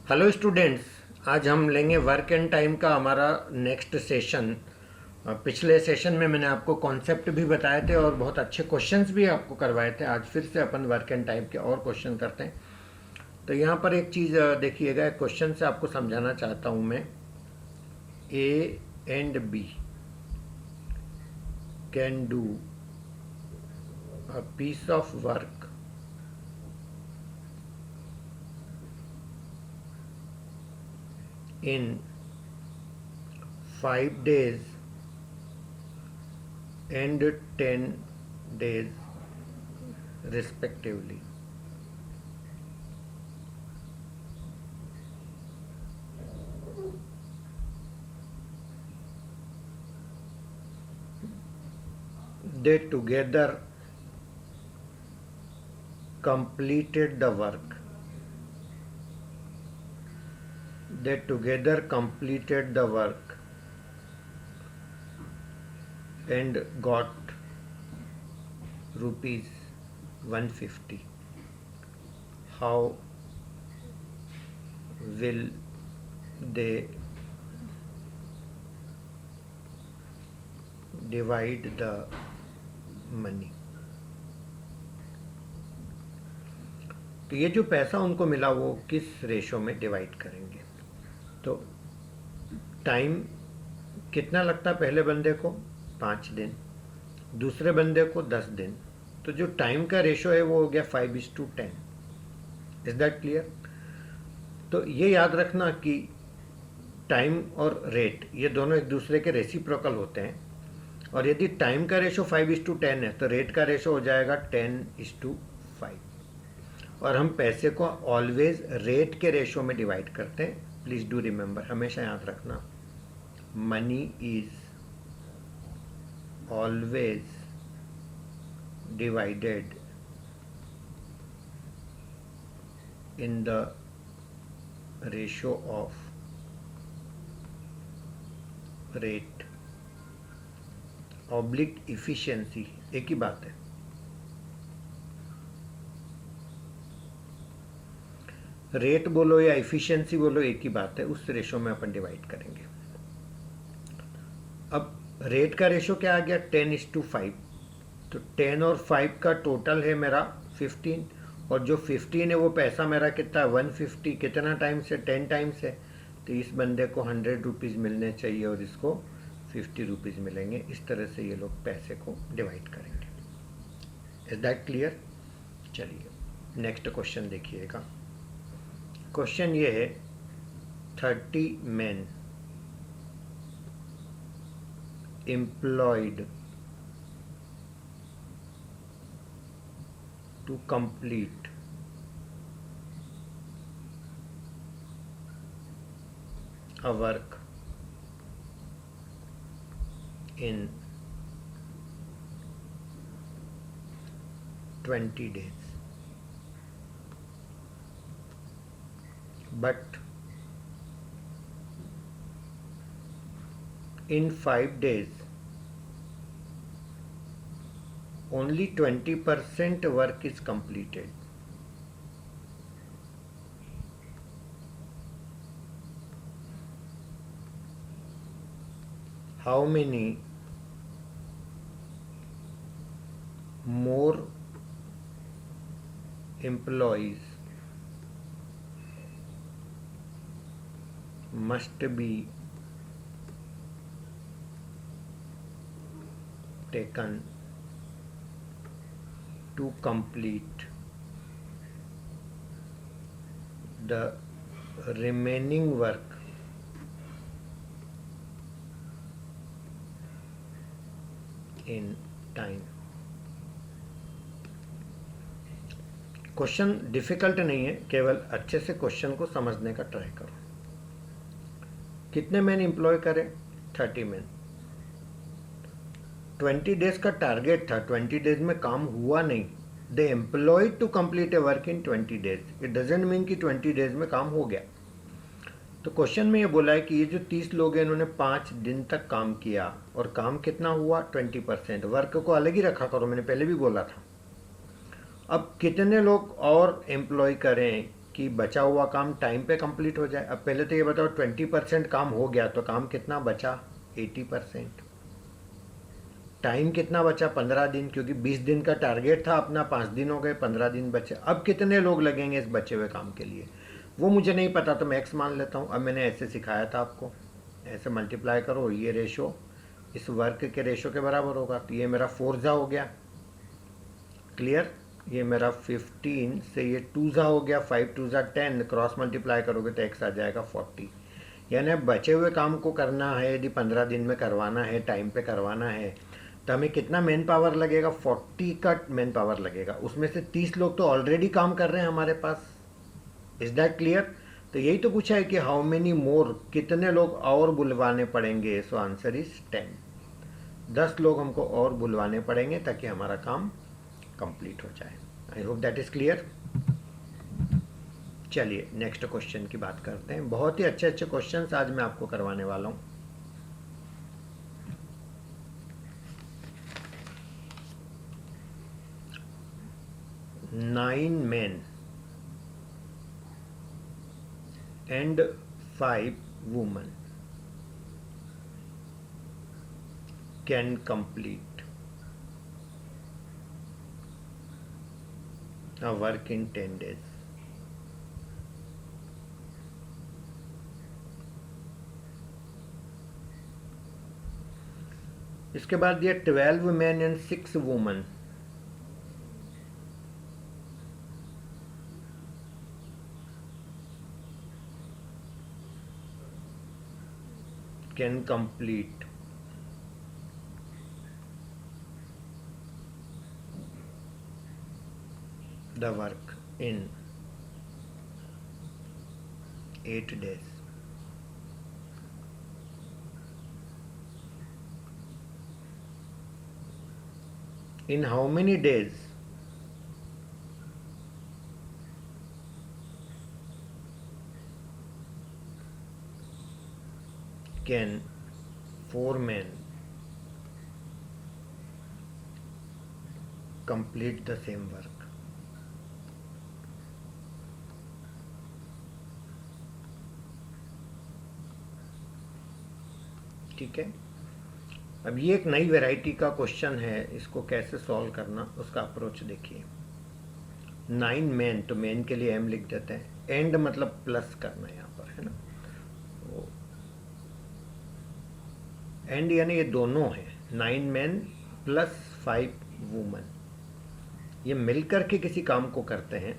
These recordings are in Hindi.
हेलो स्टूडेंट्स, आज हम लेंगे वर्क एंड टाइम का हमारा नेक्स्ट सेशन। पिछले सेशन में मैंने आपको कॉन्सेप्ट भी बताए थे और बहुत अच्छे क्वेश्चंस भी आपको करवाए थे। आज फिर से अपन वर्क एंड टाइम के और क्वेश्चन करते हैं। तो यहाँ पर एक चीज़ देखिएगा, क्वेश्चन से आपको समझाना चाहता हूँ मैं। A and B can do a piece of work in 5 days and 10 days respectively. They together completed the work. They together completed the work and got rupees 150. How will they divide the money? तो ये जो पैसा उनको मिला वो किस रेशो में डिवाइड करेंगे? तो टाइम कितना लगता है पहले बंदे को? 5 दिन, दूसरे बंदे को 10 दिन। तो जो टाइम का रेशो है वो हो गया 5:10। Is that clear? तो ये याद रखना कि टाइम और रेट ये दोनों एक दूसरे के रेसिप्रोकल होते हैं, और यदि टाइम का रेशो 5:10 है तो रेट का रेशो हो जाएगा 10:5। और हम पैसे को ऑलवेज रेट के रेशो में डिवाइड करते हैं। प्लीज डू रिमेंबर, हमेशा याद रखना, money is always divided in the ratio of rate oblique efficiency. एक ही बात है। रेट बोलो या इफिशिएंसी बोलो, एक ही बात है। उस रेशो में अपन डिवाइड करेंगे। अब रेट का रेशो क्या आ गया? 10:5। तो 10 और 5 का टोटल है मेरा 15, और जो 15 है वो पैसा मेरा कितना है? 150। कितना टाइम से? 10 टाइम से। तो इस बंदे को 100 रुपीज़ मिलने चाहिए और इसको 50 रुपीज़ मिलेंगे। इस तरह से ये लोग पैसे को डिवाइड करेंगे। Is that clear? चलिए नेक्स्ट क्वेश्चन देखिएगा। क्वेश्चन ये है, 30 men employed to complete a work in 20 days. But in 5 days, only 20% work is completed. How many more employees must be taken to complete the remaining work in time? Question difficult नहीं है, केवल अच्छे से क्वेश्चन को समझने का ट्राई करो। कितने मैन एम्प्लॉय करें? 30 मैन। 20 डेज का टारगेट था, 20 डेज में काम हुआ नहीं। They employed to complete a work in 20 days. It doesn't mean कि 20 डेज में काम हो गया। तो क्वेश्चन में ये बोला है कि ये जो 30 लोग हैं इन्होंने 5 दिन तक काम किया, और काम कितना हुआ? 20%। वर्क को अलग ही रखा करो, मैंने पहले भी बोला था। अब कितने लोग और एम्प्लॉय करें कि बचा हुआ काम टाइम पे कंप्लीट हो जाए। अब पहले तो ये बताओ 20% काम हो गया तो काम कितना बचा? 80%। टाइम कितना बचा? 15 दिन, क्योंकि 20 दिन का टारगेट था अपना, 5 दिन हो गए, 15 दिन बचे। अब कितने लोग लगेंगे इस बचे हुए काम के लिए वो मुझे नहीं पता, तो मैं एक्स मान लेता हूँ। अब मैंने ऐसे सिखाया था आपको, ऐसे मल्टीप्लाई करो, ये रेशो इस वर्क के रेशो के बराबर होगा। तो ये मेरा 4 हो गया, क्लियर। ये मेरा 15 से ये 2 हो गया, 5 2 10, क्रॉस मल्टीप्लाई करोगे तो एक्स आ जाएगा 40। यानी बचे हुए काम को करना है, यदि 15 दिन में करवाना है, टाइम पे करवाना है, तो हमें कितना मैन पावर लगेगा? 40 का मैन पावर लगेगा। उसमें से 30 लोग तो ऑलरेडी काम कर रहे हैं हमारे पास। Is that clear? तो यही तो पूछा है कि हाउ मेनी मोर, कितने लोग और बुलवाने पड़ेंगे। So answer is 10। 10 लोग हमको और बुलवाने पड़ेंगे ताकि हमारा काम कंप्लीट हो जाए। I hope that is clear. चलिए नेक्स्ट क्वेश्चन की बात करते हैं। बहुत ही अच्छे अच्छे क्वेश्चंस आज मैं आपको करवाने वाला हूँ। Nine men and 5 women can complete a work in 10 days. इसके बाद दिया 12 men and 6 women can complete the work in 8 days. In how many days can 4 men complete the same work? ठीक है। अब ये एक नई वैरायटी का क्वेश्चन है, इसको कैसे सॉल्व करना उसका अप्रोच देखिए। 9 men, तो मेन के लिए m लिख देते हैं, एंड मतलब प्लस करना यहाँ पर, है ना। एंड यानी ये दोनों है, 9 men प्लस 5 वुमन, ये मिलकर के किसी काम को करते हैं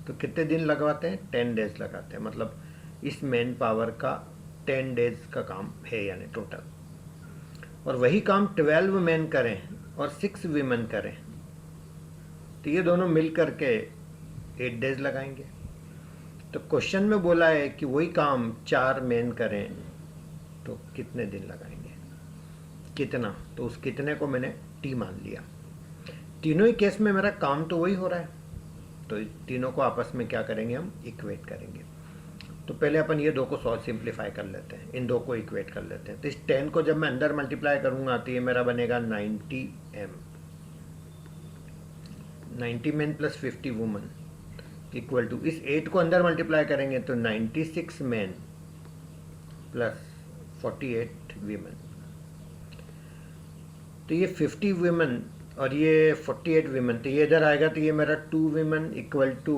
तो कितने दिन लगवाते हैं? 10 days लगाते हैं। मतलब इस मैन पावर का 10 days का काम है यानी टोटल। और वही काम 12 men करें और 6 women करें तो ये दोनों मिल करके 8 days लगाएंगे। तो क्वेश्चन में बोला है कि वही काम 4 men करें तो कितने दिन लगाएंगे, कितना, तो उस कितने को मैंने टी मान लिया। तीनों ही केस में मेरा काम तो वही हो रहा है, तो तीनों को आपस में क्या करेंगे, हम इक्वेट करेंगे। तो पहले अपन ये दो को सॉल्व सिंप्लीफाई कर लेते हैं, इन दो को इक्वेट कर लेते हैं। तो इस 10 को जब मैं अंदर मल्टीप्लाई करूंगा तो ये मेरा बनेगा 90m, 90 men plus 50 woman equal to, इस 8 को अंदर मल्टीप्लाई करेंगे तो 96 men प्लस 48 वीमेन। तो ये 50 वीमेन और ये 48 वीमेन, तो ये इधर आएगा तो ये मेरा 2 वीमेन इक्वल टू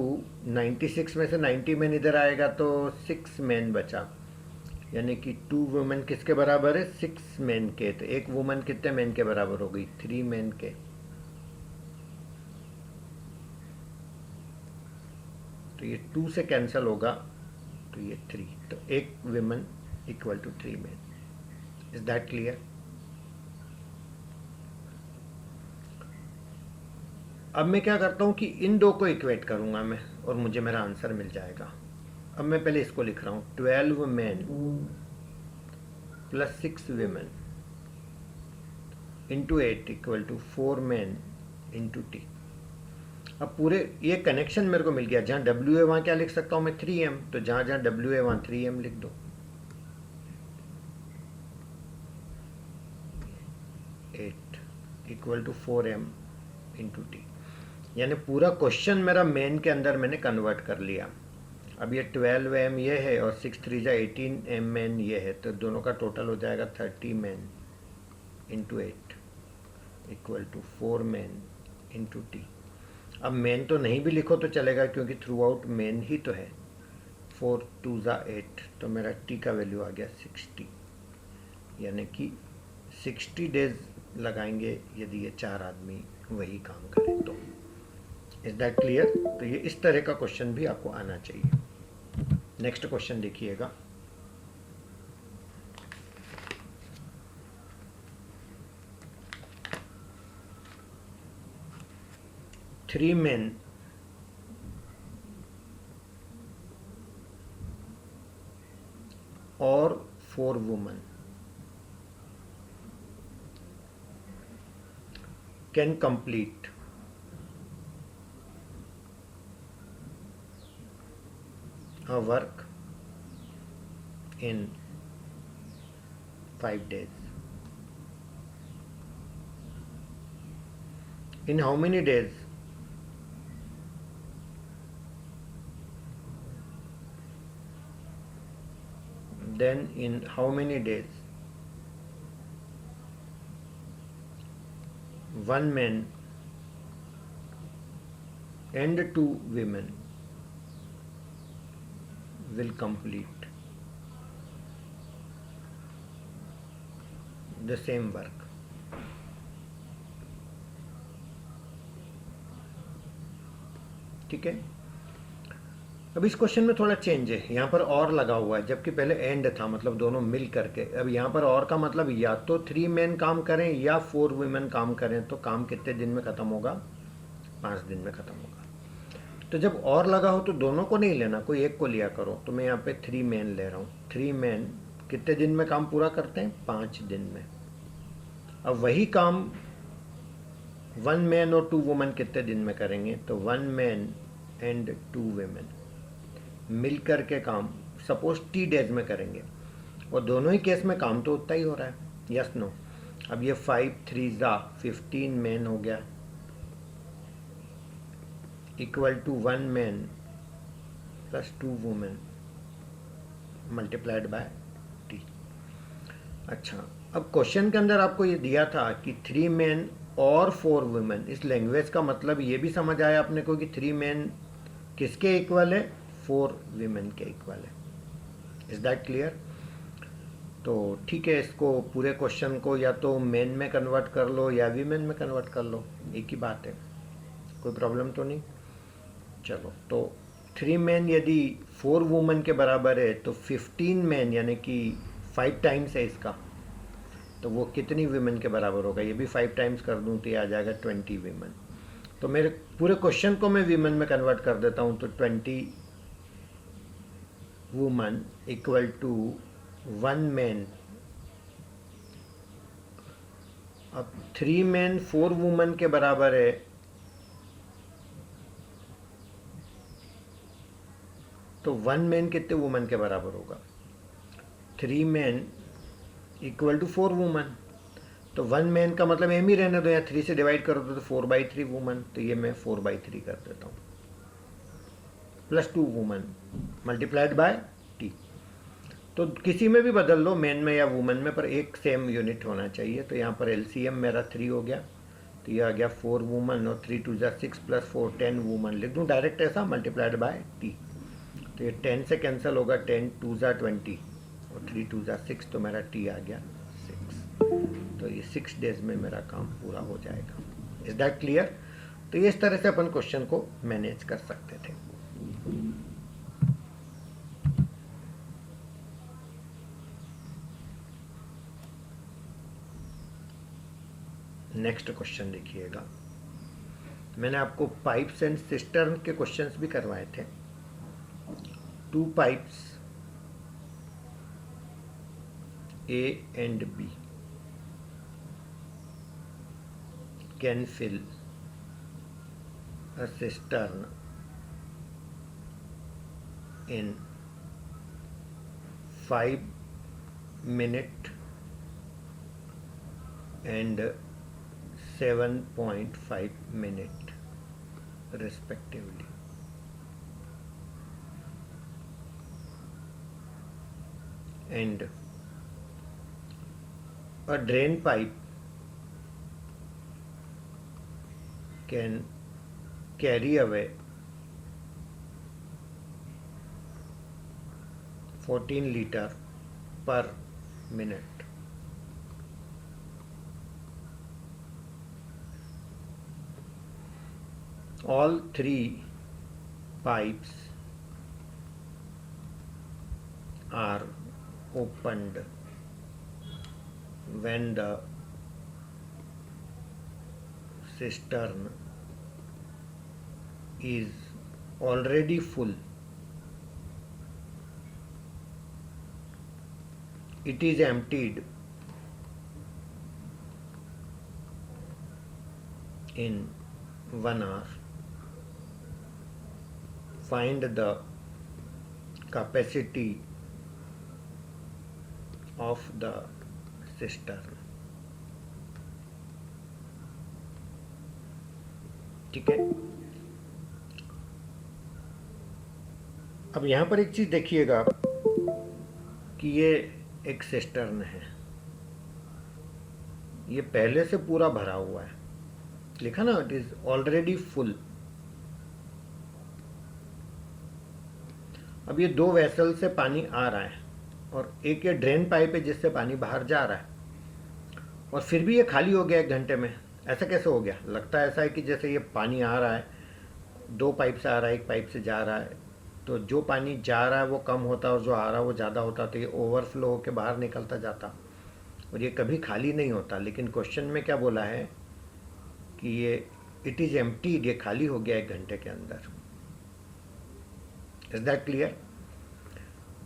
96 में से 90 men इधर आएगा तो 6 men बचा, यानी कि 2 वुमेन किसके बराबर है? 6 men के। तो एक वुमन कितने men के बराबर हो गई? 3 men के। तो ये 2 से कैंसिल होगा तो ये 3, तो एक women equal to 3 men। Is that clear? अब मैं क्या करता हूँ कि इन दो को इक्वेट करूंगा मैं और मुझे मेरा आंसर मिल जाएगा। अब मैं पहले इसको लिख रहा हूँ, 12 men plus 6 women into 8 equal to 4 men into T. अब पूरे ये कनेक्शन मेरे को मिल गया, जहाँ W है वहाँ क्या लिख सकता हूँ मैं? 3m, तो जहाँ जहाँ W है वहाँ 3m लिख दो। 8 equal to 4m into T, यानी पूरा क्वेश्चन मेरा मेन के अंदर मैंने कन्वर्ट कर लिया। अब ये 12 m ये है और 6 3 जा 18 mn ये है, तो दोनों का टोटल हो जाएगा 30 man into 8 equal to 4 man into T. अब मैन तो नहीं भी लिखो तो चलेगा क्योंकि थ्रू आउट मैन ही तो है। 4 2 जा 8, तो मेरा टी का वैल्यू आ गया 60, यानी कि 60 डेज लगाएंगे यदि ये 4 आदमी वही काम करें तो। Is that clear? तो ये इस तरह का क्वेश्चन भी आपको आना चाहिए। नेक्स्ट क्वेश्चन देखिएगा। थ्री मेन और 4 woman can complete a work in 5 days. In how many days? Then in how many days one man and 2 women will complete the same work? ठीक है। अब इस क्वेश्चन में थोड़ा चेंज है, यहाँ पर और लगा हुआ है जबकि पहले एंड था, मतलब दोनों मिल करके। अब यहाँ पर और का मतलब या तो 3 मैन काम करें या 4 वुमेन काम करें, तो काम कितने दिन में ख़त्म होगा? 5 दिन में ख़त्म होगा। तो जब और लगा हो तो दोनों को नहीं लेना, कोई एक को लिया करो। तो मैं यहाँ पे 3 मैन ले रहा हूँ। 3 मैन कितने दिन में काम पूरा करते हैं? 5 दिन में। अब वही काम 1 मैन और 2 वुमेन कितने दिन में करेंगे? तो 1 मैन एंड 2 वुमेन मिल कर के काम सपोज टी डेज में करेंगे, और दोनों ही केस में काम तो उतना ही हो रहा है। Yes no? अब ये 5 3 जा 15 मैन हो गया equal to 1 man plus 2 women multiplied by T. अच्छा, अब क्वेश्चन के अंदर आपको ये दिया था कि 3 मैन और 4 वुमेन। इस लैंग्वेज का मतलब ये भी समझ आया अपने को कि 3 मैन किसके इक्वल है? 4 वीमेन के इक्वल है। Is that clear? तो ठीक है, इसको पूरे क्वेश्चन को या तो मेन में कन्वर्ट कर लो या वीमेन में कन्वर्ट कर लो, एक ही बात है, कोई प्रॉब्लम तो नहीं। चलो, तो 3 मैन यदि 4 वुमेन के बराबर है तो 15 मैन यानी कि 5 टाइम्स है इसका, तो वो कितनी वीमेन के बराबर होगा? ये भी 5 टाइम्स कर दूँ तो ये आ जाएगा 20 वीमेन। तो मेरे पूरे क्वेश्चन को मैं वीमेन में कन्वर्ट कर देता हूँ, तो 20 वुमन इक्वल टू 1 मैन। अब 3 मैन 4 वुमन के बराबर है, तो 1 मैन कितने वुमन के बराबर होगा? 3 मैन इक्वल टू 4 वुमन। तो 1 मैन का मतलब एम ही रहने दो, या 3 से डिवाइड कर दो तो 4/3 वुमन, तो ये मैं 4/3 कर देता हूँ plus 2 woman multiplied by T. तो किसी में भी बदल लो, मैन में या वुमन में, पर एक सेम यूनिट होना चाहिए। तो यहाँ पर एलसीएम मेरा 3 हो गया, तो ये आ गया 4 वुमन और 3 2 जा 6 प्लस 4 10 वुमन लिख दूँ डायरेक्ट ऐसा, मल्टीप्लाइड बाय टी। तो ये 10 से कैंसिल होगा, 10 2 जा 20 और 3 2 जा 6, तो मेरा टी आ गया 6। तो ये 6 डेज में मेरा काम पूरा हो जाएगा। Is that clear? तो ये इस तरह से अपन क्वेश्चन को मैनेज कर सकते थे। नेक्स्ट क्वेश्चन देखिएगा। मैंने आपको पाइप्स एंड सिस्टर्न के क्वेश्चंस भी करवाए थे। 2 pipes A and B can fill a cistern in 5 minutes and 7.5 minutes respectively. and a drain pipe can carry away 14 liter per minute. All three pipes are opened when the cistern is already full. It is emptied in 1 hour. Find the capacity of the cistern. ठीक है। अब यहाँ पर एक चीज देखिएगा कि ये एक सिस्टर्न है, ये पहले से पूरा भरा हुआ है, लिखा ना इट इज ऑलरेडी फुल। अब ये 2 वेसल से पानी आ रहा है और एक ये ड्रेन पाइप है जिससे पानी बाहर जा रहा है, और फिर भी ये खाली हो गया 1 घंटे में। ऐसा कैसे हो गया? लगता है ऐसा है कि जैसे ये पानी आ रहा है, 2 पाइप से आ रहा है, 1 पाइप से जा रहा है, तो जो पानी जा रहा है वो कम होता और जो आ रहा है वो ज़्यादा होता, तो ये ओवरफ्लो होकर बाहर निकलता जाता और ये कभी खाली नहीं होता। लेकिन क्वेश्चन में क्या बोला है कि ये इट इज़ एम्प्टीड, ये खाली हो गया 1 घंटे के अंदर। Is that clear?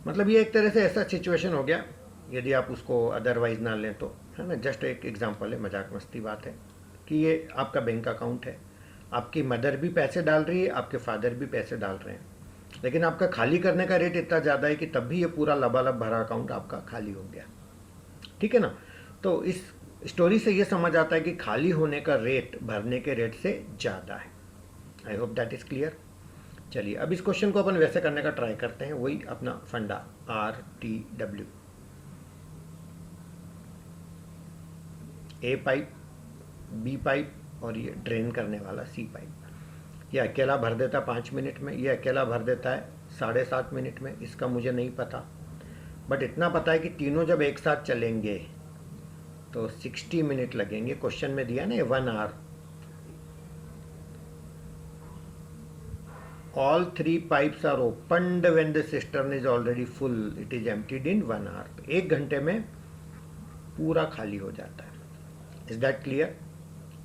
मतलब ये एक तरह से ऐसा सिचुएशन हो गया, यदि आप उसको अदरवाइज ना लें तो, है ना, जस्ट एक एग्जांपल है, मजाक मस्ती बात है, कि ये आपका बैंक अकाउंट है, आपकी मदर भी पैसे डाल रही है, आपके फादर भी पैसे डाल रहे हैं, लेकिन आपका खाली करने का रेट इतना ज़्यादा है कि तब भी ये पूरा लबालब भरा अकाउंट आपका खाली हो गया। ठीक है ना? तो इस स्टोरी से ये समझ आता है कि खाली होने का रेट भरने के रेट से ज़्यादा है। I hope that is clear. चलिए अब इस क्वेश्चन को अपन वैसे करने का ट्राई करते हैं, वही अपना फंडा RTW। A pipe, B pipe और ये ड्रेन करने वाला C पाइप। ये अकेला भर देता 5 मिनट में, ये अकेला भर देता है 7.5 मिनट में, इसका मुझे नहीं पता, बट इतना पता है कि तीनों जब एक साथ चलेंगे तो 60 मिनट लगेंगे। क्वेश्चन में दिया ना 1 our. All 3 pipes are opened when the cistern is already full. It is emptied in 1 hour. 1 घंटे में पूरा खाली हो जाता है। Is that clear?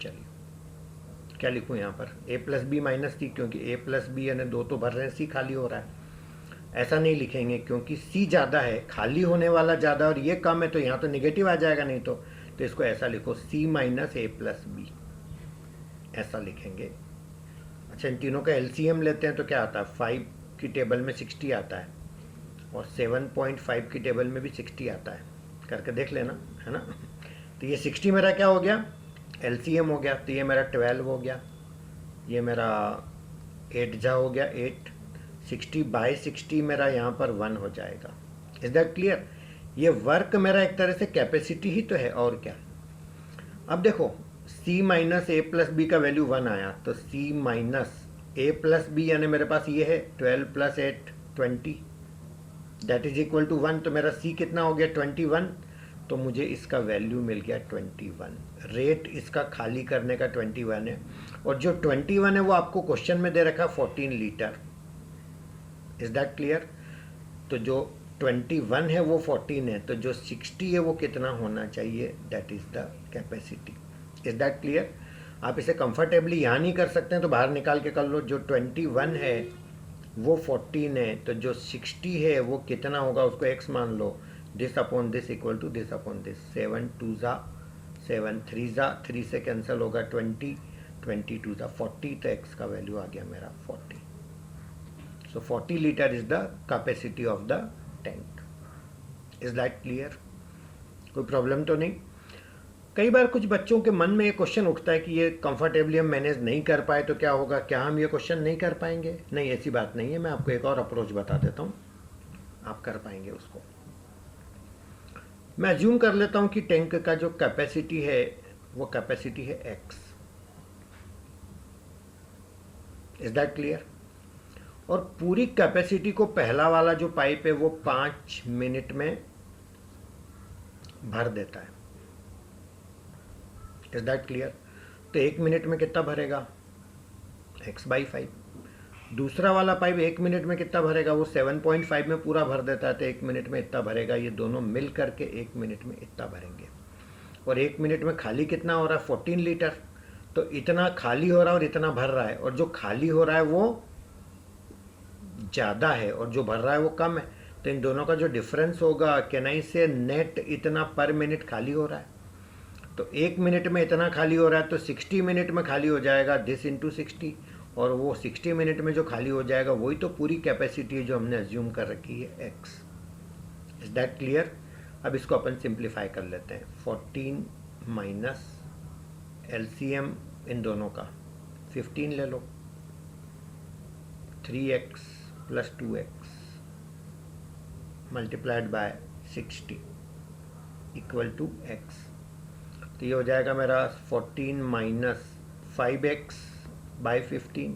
चलिए क्या लिखूं यहाँ पर? A plus B minus C, क्योंकि A प्लस बी यानी 2 तो भर रहे हैं, C खाली हो रहा है। ऐसा नहीं लिखेंगे क्योंकि C ज़्यादा है, खाली होने वाला ज़्यादा और ये कम है, तो यहाँ तो निगेटिव आ जाएगा, नहीं तो इसको ऐसा लिखो C minus A plus B, ऐसा लिखेंगे। अच्छा, इन तीनों का LCM लेते हैं तो क्या आता है? 5 की टेबल में 60 आता है और 7.5 की टेबल में भी 60 आता है, करके देख लेना, है ना। तो ये 60 मेरा क्या हो गया? LCM हो गया, तो ये मेरा 12 हो गया, ये मेरा 8 जा हो गया 8, 60/60 मेरा यहाँ पर 1 हो जाएगा। Is that clear? ये वर्क मेरा एक तरह से कैपेसिटी ही तो है, और क्या। अब देखो C minus A plus B का वैल्यू 1 आया, तो C minus A plus B यानी मेरे पास ये है 12 plus 8 20, that is equal to 1। तो मेरा C कितना हो गया? 21। तो मुझे इसका वैल्यू मिल गया 21। रेट इसका खाली करने का 21 है, और जो 21 है वो आपको क्वेश्चन में दे रखा 14 लीटर। Is that clear? तो जो 21 है वो 14 है, तो जो 60 है वो कितना होना चाहिए? That is the capacity. Is that clear? आप इसे कंफर्टेबली यहाँ नहीं कर सकते हैं तो बाहर निकाल के कर लो। जो 21 है वो 14 है, तो जो 60 है वो कितना होगा? उसको x मान लो, this upon this equal to this upon this. 7 2 ज़ा 7, 3 ज़ा 3 से कैंसिल होगा 20, 22 ज़ा 40, तो x का वैल्यू आ गया मेरा 40। सो 40 litre is the capacity of the tank. Is that clear? कोई प्रॉब्लम तो नहीं? कई बार कुछ बच्चों के मन में ये क्वेश्चन उठता है कि ये कंफर्टेबली हम मैनेज नहीं कर पाए तो क्या होगा? क्या हम ये क्वेश्चन नहीं कर पाएंगे? नहीं, ऐसी बात नहीं है। मैं आपको एक और अप्रोच बता देता हूँ, आप कर पाएंगे उसको। मैं अज्यूम कर लेता हूं कि टैंक का जो कैपेसिटी है वो कैपेसिटी है x। Is that clear? और पूरी कैपेसिटी को पहला वाला जो पाइप है वो 5 मिनट में भर देता है। Is that clear? तो 1 मिनट में कितना भरेगा? x/5। दूसरा वाला पाइप 1 मिनट में कितना भरेगा? वो 7.5 में पूरा भर देता है, तो 1 मिनट में इतना भरेगा। ये दोनों मिल करके 1 मिनट में इतना भरेंगे। और 1 मिनट में खाली कितना हो रहा है? 14 लीटर। तो इतना खाली हो रहा है और इतना भर रहा है, और जो खाली हो रहा है वो ज़्यादा है और जो भर रहा है वो कम है। तो इन दोनों का जो डिफरेंस होगा, कैन आई से नेट इतना पर मिनट खाली हो रहा है। तो 1 मिनट में इतना खाली हो रहा है, तो 60 मिनट में खाली हो जाएगा, दिस इंटू 60। और वो 60 मिनट में जो खाली हो जाएगा वही तो पूरी कैपेसिटी है जो हमने अज्यूम कर रखी है x। Is that clear? अब इसको अपन सिंप्लीफाई कर लेते हैं। 14 माइनस एलसीएम इन दोनों का 15 ले लो, 3x plus 2x multiplied by 60 equal to x। तो ये हो जाएगा मेरा 14 minus 5x by 15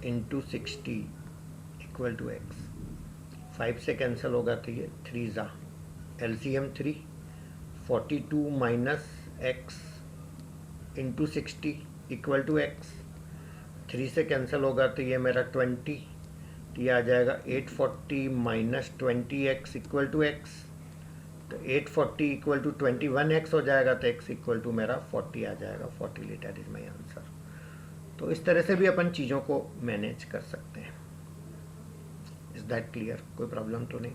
into 60 equal to x। 5 से कैंसिल होगा तो ये 3 ज़ा, LCM 3, 42 minus x into 60 equal to x। 3 से कैंसिल होगा तो ये मेरा 20, तो ये आ जाएगा 840 minus 20x equal to x। तो 840 इक्वल टू 21x हो जाएगा, तो x इक्वल टू मेरा 40 आ जाएगा। 40 लीटर इज माई आंसर। तो इस तरह से भी अपन चीज़ों को मैनेज कर सकते हैं। Is that clear? कोई प्रॉब्लम तो नहीं?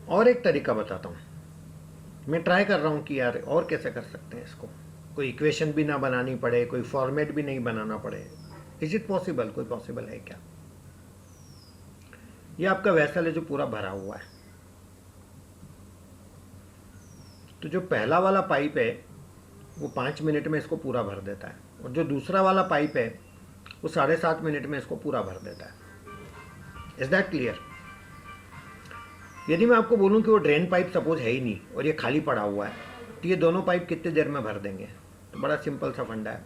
और एक तरीका बताता हूँ, मैं ट्राई कर रहा हूँ कि यार और कैसे कर सकते हैं इसको, कोई इक्वेशन भी ना बनानी पड़े, कोई फॉर्मेट भी नहीं बनाना पड़े। Is it possible? कोई पॉसिबल है क्या? ये आपका वेसल है जो पूरा भरा हुआ है। तो जो पहला वाला पाइप है वो 5 मिनट में इसको पूरा भर देता है, और जो दूसरा वाला पाइप है वो 7.5 मिनट में इसको पूरा भर देता है। Is that clear? यदि मैं आपको बोलूं कि वो ड्रेन पाइप सपोज है ही नहीं और ये खाली पड़ा हुआ है, तो ये दोनों पाइप कितनी देर में भर देंगे? तो बड़ा सिंपल सा फंडा है,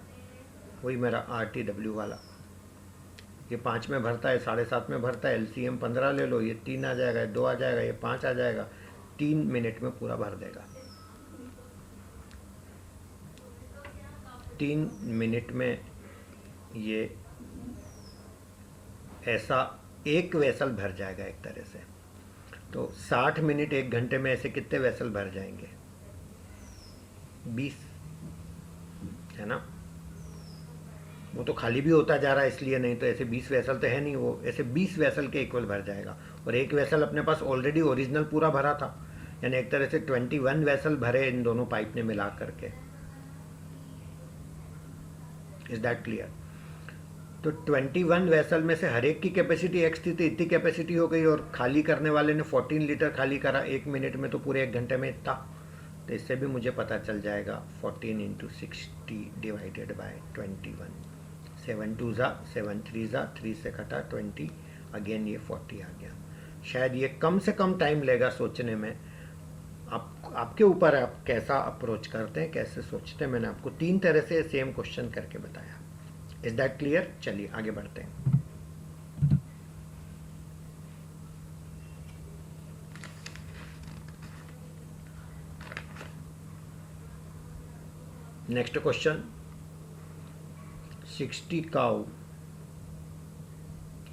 वही मेरा RTW वाला। ये 5 में भरता है, 7.5 में भरता है, LCM 15 ले लो, ये 3 आ जाएगा, 2 आ जाएगा, ये 5 आ जाएगा, 3 मिनट में पूरा भर देगा। 3 मिनट में ये ऐसा एक वेसल भर जाएगा एक तरह से। तो 60 मिनट 1 घंटे में ऐसे कितने वेसल भर जाएंगे? 20, है ना? वो तो खाली भी होता जा रहा है इसलिए, नहीं तो ऐसे 20 वेसल तो है नहीं, वो ऐसे 20 वेसल के इक्वल भर जाएगा। और एक वेसल अपने पास ऑलरेडी ओरिजिनल पूरा भरा था, यानी एक तरह से 21 वेसल भरे इन दोनों पाइप ने मिला करके। Is that clear? तो 21 वेसल में से हर एक की कैपेसिटी x थी, तो इतनी कैपेसिटी हो गई, और खाली करने वाले ने 14 लीटर खाली करा 1 मिनट में, तो पूरे 1 घंटे में इतना। तो इससे भी मुझे पता चल जाएगा 14 इंटू 60 डिवाइडेड बाय 21। 7 2 ज़ा, 7 3 ज़ा, 3 से कटा 20, अगेन ये 40 आ गया। शायद ये कम से कम टाइम लेगा सोचने में। आपके ऊपर है, आप कैसा अप्रोच करते हैं, कैसे सोचते हैं। मैंने आपको 3 तरह से सेम क्वेश्चन करके बताया। Is that clear? चलिए आगे बढ़ते हैं। Next question, 60 cow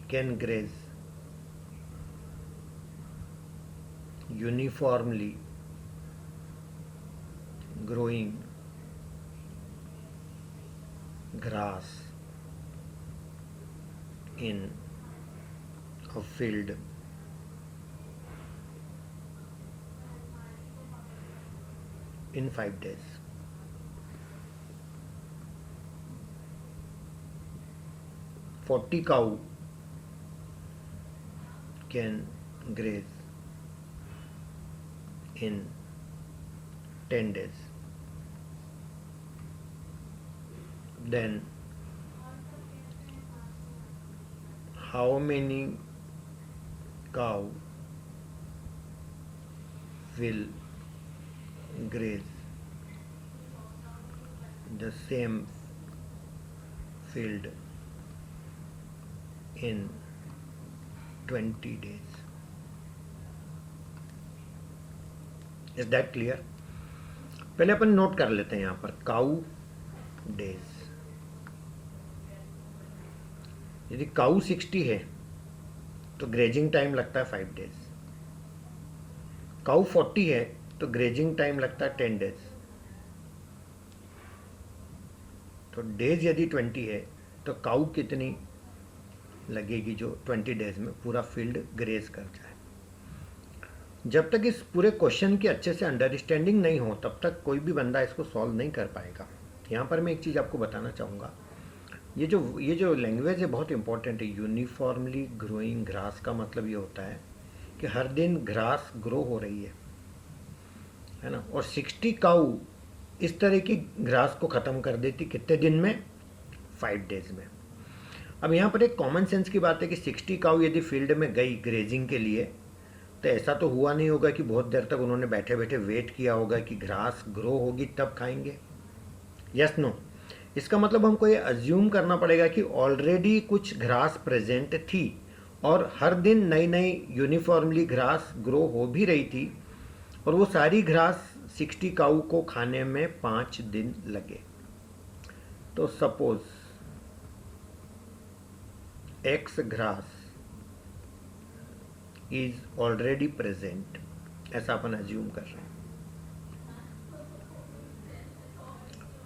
can graze uniformly growing grass in a field in 5 days. "40 cow can graze in 10 days. Then how many cow will graze the same field in 20 days? Is that clear? पहले अपन नोट कर लेते हैं यहाँ पर काऊ डेज। यदि काऊ 60 है तो ग्रेजिंग टाइम लगता है 5 डेज। काऊ 40 है तो ग्रेजिंग टाइम लगता है 10 डेज। तो डेज यदि 20 है तो काऊ कितनी लगेगी जो 20 डेज में पूरा फील्ड ग्रेज कर जाए। जब तक इस पूरे क्वेश्चन की अच्छे से अंडरस्टैंडिंग नहीं हो तब तक कोई भी बंदा इसको सॉल्व नहीं कर पाएगा। यहाँ पर मैं एक चीज़ आपको बताना चाहूँगा, ये जो लैंग्वेज है बहुत इंपॉर्टेंट है। यूनिफॉर्मली ग्रोइंग ग्रास का मतलब ये होता है कि हर दिन ग्रास ग्रो हो रही है ना। और 60 काऊ इस तरह की ग्रास को ख़त्म कर देती कितने दिन में? 5 डेज में। अब यहाँ पर एक कॉमन सेंस की बात है कि 60 काऊ यदि फील्ड में गई ग्रेजिंग के लिए तो ऐसा तो हुआ नहीं होगा कि बहुत देर तक उन्होंने बैठे बैठे वेट किया होगा कि ग्रास ग्रो होगी तब खाएंगे। Yes no? इसका मतलब हमको ये अज्यूम करना पड़ेगा कि ऑलरेडी कुछ ग्रास प्रेजेंट थी और हर दिन नई नई यूनिफॉर्मली ग्रास ग्रो हो भी रही थी और वो सारी ग्रास 60 काऊ को खाने में 5 दिन लगे। तो suppose X grass is already present, ऐसा अपन अज्यूम कर रहे हैं,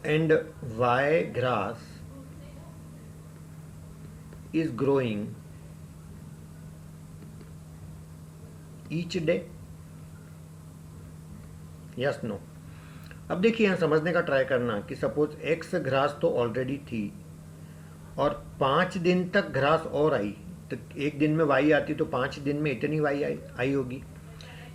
and Y grass is growing each day. Yes no? अब देखिए यहाँ समझने का ट्राई करना कि सपोज एक्स ग्रास तो ऑलरेडी थी और 5 दिन तक ग्रास और आई, तो एक दिन में वाई आती तो 5 दिन में इतनी वाई आई होगी।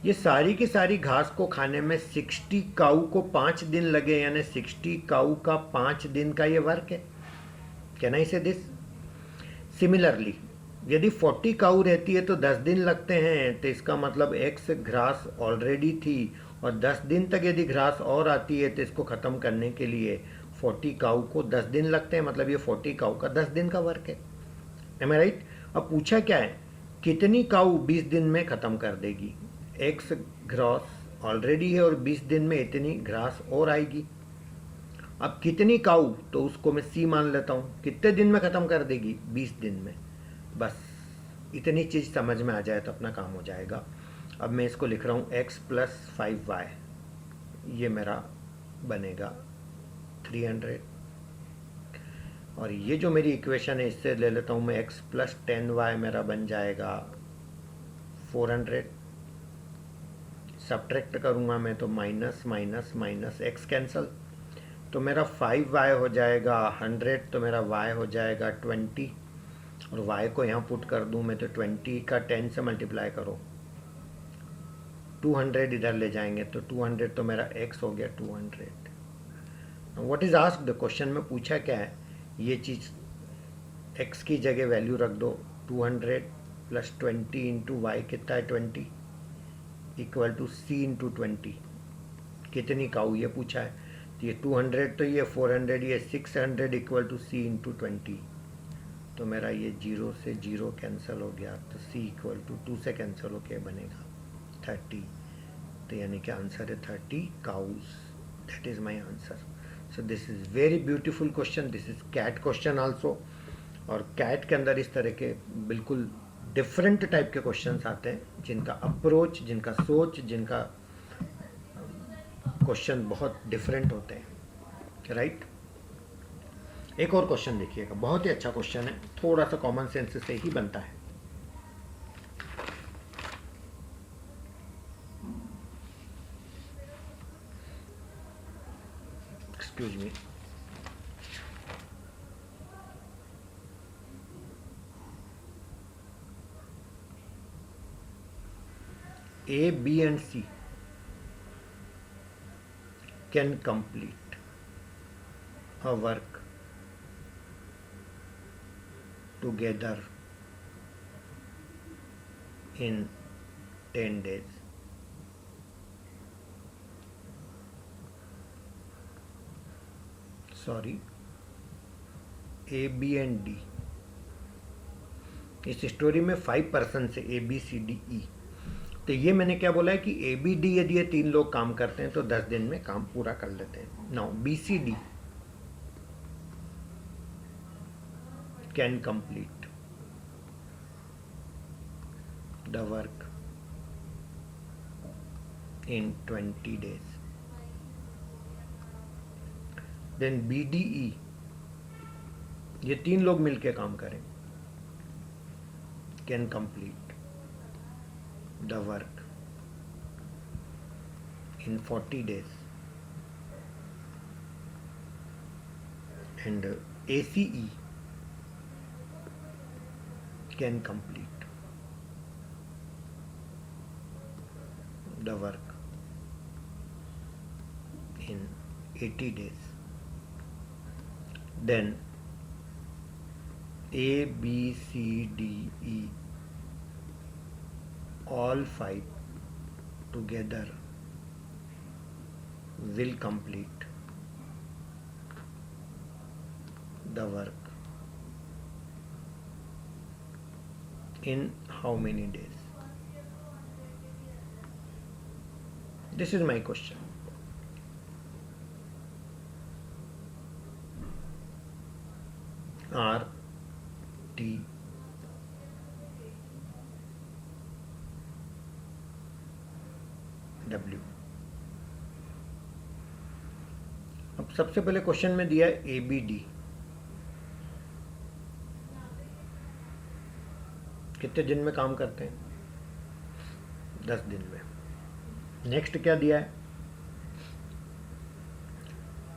ये सारी की सारी घास को खाने में 60 काऊ को 5 दिन लगे, यानी 60 काऊ का 5 दिन का ये वर्क है। कैन आई से दिस? सिमिलरली यदि 40 काऊ रहती है तो 10 दिन लगते हैं, तो इसका मतलब एक्स ग्रास ऑलरेडी थी और 10 दिन तक यदि घास और आती है तो इसको ख़त्म करने के लिए 40 काऊ को 10 दिन लगते हैं, मतलब ये 40 काऊ का 10 दिन का वर्क है। एम आई राइट? अब पूछा क्या है, कितनी काऊ 20 दिन में ख़त्म कर देगी? एक्स ग्रास ऑलरेडी है और 20 दिन में इतनी घास और आएगी। अब कितनी काऊ, तो उसको मैं सी मान लेता हूँ। कितने दिन में ख़त्म कर देगी? 20 दिन में। बस इतनी चीज़ समझ में आ जाए तो अपना काम हो जाएगा। अब मैं इसको लिख रहा हूँ x + 5y, ये मेरा बनेगा 300। और ये जो मेरी इक्वेशन है इससे ले लेता हूँ मैं x + 10y मेरा बन जाएगा 400। सब्ट्रैक्ट करूँगा मैं तो minus minus minus x cancel, तो मेरा 5y हो जाएगा 100, तो मेरा y हो जाएगा 20। और y को यहाँ पुट कर दूँ मैं तो 20 का 10 से मल्टीप्लाई करो, 200 इधर ले जाएंगे तो 200, तो मेरा x हो गया 200। What is asked? क्वेश्चन में पूछा क्या है, ये चीज़ x की जगह वैल्यू रख दो। 200 + 20 इंटू वाई कितना है 20 इक्वल टू c इंटू 20। कितनी काऊ ये पूछा है, तो ये 200, तो ये 400, ये 600 इक्वल टू c इंटू 20। तो मेरा ये 0 से 0 कैंसिल हो गया, तो c इक्वल टू 2 से कैंसिल हो के बनेगा 30। तो यानी कि आंसर है 30 cows. That is my answer. So this is very beautiful question. This is CAT question also. और कैट के अंदर इस तरह के बिल्कुल डिफरेंट टाइप के क्वेश्चंस आते हैं जिनका अप्रोच, जिनका सोच, जिनका क्वेश्चन बहुत डिफरेंट होते हैं, राइट? एक और क्वेश्चन देखिएगा, बहुत ही अच्छा क्वेश्चन है, थोड़ा सा कॉमन सेंस से ही बनता है। Excuse me. A, B and C can complete a work together in 10 days. Sorry, A B and D. इस स्टोरी में 5 पर्सन से A B C D E. तो ये मैंने क्या बोला है कि ए बी डी यदि ये 3 लोग काम करते हैं तो 10 दिन में काम पूरा कर लेते हैं। Now B C D can complete the work in 20 days. Then BDE, ये 3 लोग मिलके काम करें, can complete the work in 40 days. And ACE can complete the work in 80 days. Then A, B, C, D, E, all 5 together will complete the work in how many days? This is my question. R T W। अब सबसे पहले क्वेश्चन में दिया है ए बी डी, कितने दिन में काम करते हैं? 10 दिन में। नेक्स्ट क्या दिया है?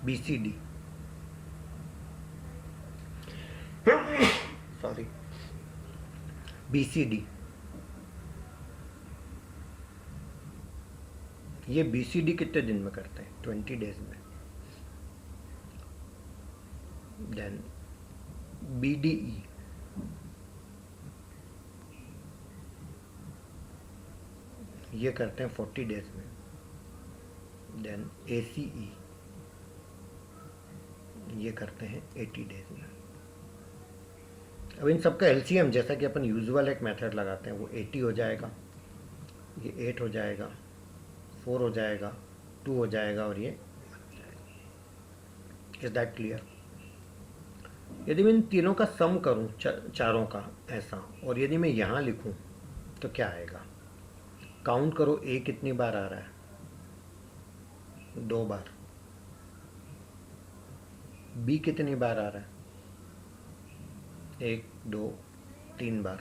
B C D, sorry, B C D, ये बी सी डी कितने दिन में करते हैं? 20 डेज में। देन बी डी ई, ये करते हैं 40 डेज में। देन ए सी ई, ये करते हैं 80 डेज में। अब इन सबका एलसीएम जैसा कि अपन यूजुअल एक मेथड लगाते हैं, वो 80 हो जाएगा, ये 8 हो जाएगा, 4 हो जाएगा, 2 हो जाएगा और ये 1 हो जाएगा। Is that clear? यदि मैं इन तीनों का सम करूं, चारों का ऐसा, और यदि मैं यहाँ लिखूं तो क्या आएगा? काउंट करो, ए कितनी बार आ रहा है? 2 बार। बी कितनी बार आ रहा है? 1 2 3 बार।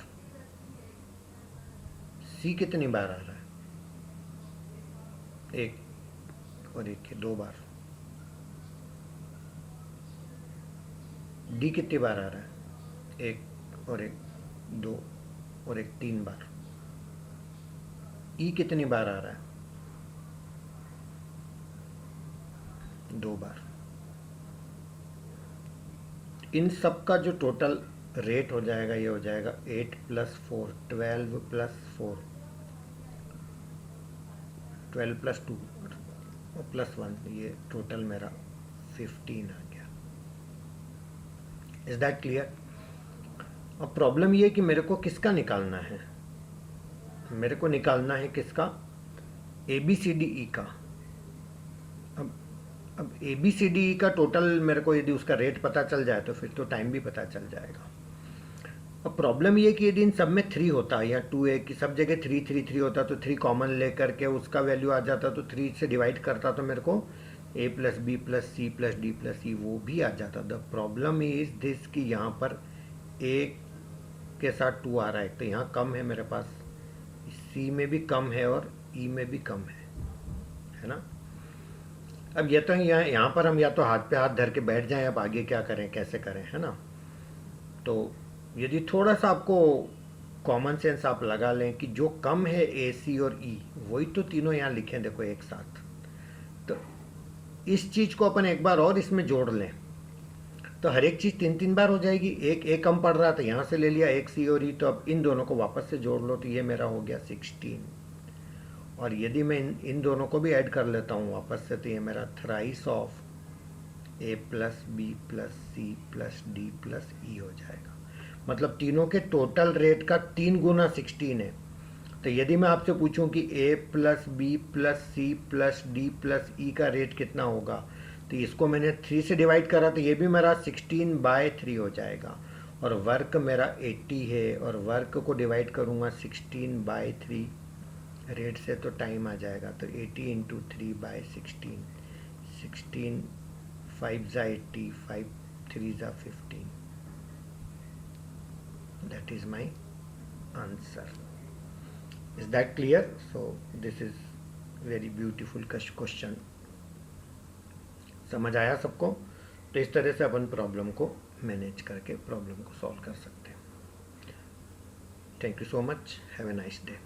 सी कितनी बार आ रहा है? 1 और 1 2 बार। डी कितनी बार आ रहा है? 1 और 1 2 और 1 3 बार। ई कितनी बार आ रहा है? 2 बार। इन सब का जो टोटल रेट हो जाएगा, ये हो जाएगा 8 + 4 12 + 4 12 + 2 और +1, ये टोटल मेरा 15 आ गया। Is that clear? अब प्रॉब्लम ये है कि मेरे को किसका निकालना है? मेरे को निकालना है किसका? A B C D E का। अब A B C D E का टोटल मेरे को यदि उसका रेट पता चल जाए तो फिर तो टाइम भी पता चल जाएगा। अब प्रॉब्लम ये कि यदि इन सब में 3 होता या 2A की सब जगह 3 3 3 होता तो 3 कॉमन लेकर के उसका वैल्यू आ जाता, तो 3 से डिवाइड करता तो मेरे को A + B + C + D + E वो भी आ जाता। द प्रॉब्लम इज दिस कि यहाँ पर A के साथ 2 आ रहा है, तो यहाँ कम है मेरे पास, C में भी कम है और E में भी कम है ना। अब ये तो यहाँ पर हम या तो हाथ पे हाथ धर के बैठ जाएं, अब आगे क्या करें, कैसे करें, है ना। तो यदि थोड़ा सा आपको कॉमन सेंस आप लगा लें कि जो कम है ए सी और ई, वही तो तीनों यहाँ लिखे देखो एक साथ, तो इस चीज़ को अपन एक बार और इसमें जोड़ लें तो हर एक चीज़ 3 3 बार हो जाएगी। एक कम पड़ रहा था, यहाँ से ले लिया, एक सी और ई, तो अब इन दोनों को वापस से जोड़ लो, तो ये मेरा हो गया 16। और यदि मैं इन दोनों को भी ऐड कर लेता हूँ वापस से, तो ये मेरा thrice of a plus b plus c plus d plus e हो जाएगा। मतलब तीनों के टोटल रेट का 3 गुना 16 है। तो यदि मैं आपसे पूछूं कि a plus b plus c plus d plus e का रेट कितना होगा, तो इसको मैंने 3 से डिवाइड करा, तो ये भी मेरा 16/3 हो जाएगा। और वर्क मेरा 80 है, और वर्क को डिवाइड करूँगा 16/3 रेट से, तो टाइम आ जाएगा। तो 80 इंटू 3/16, 16 5 ज़ा 80, 5 3 ज़ा 15। That is my answer. Is that clear? So this is very beautiful question. समझ आया सबको? तो इस तरह से अपन प्रॉब्लम को मैनेज करके प्रॉब्लम को सॉल्व कर सकते हैं। Thank you so much. Have a nice day.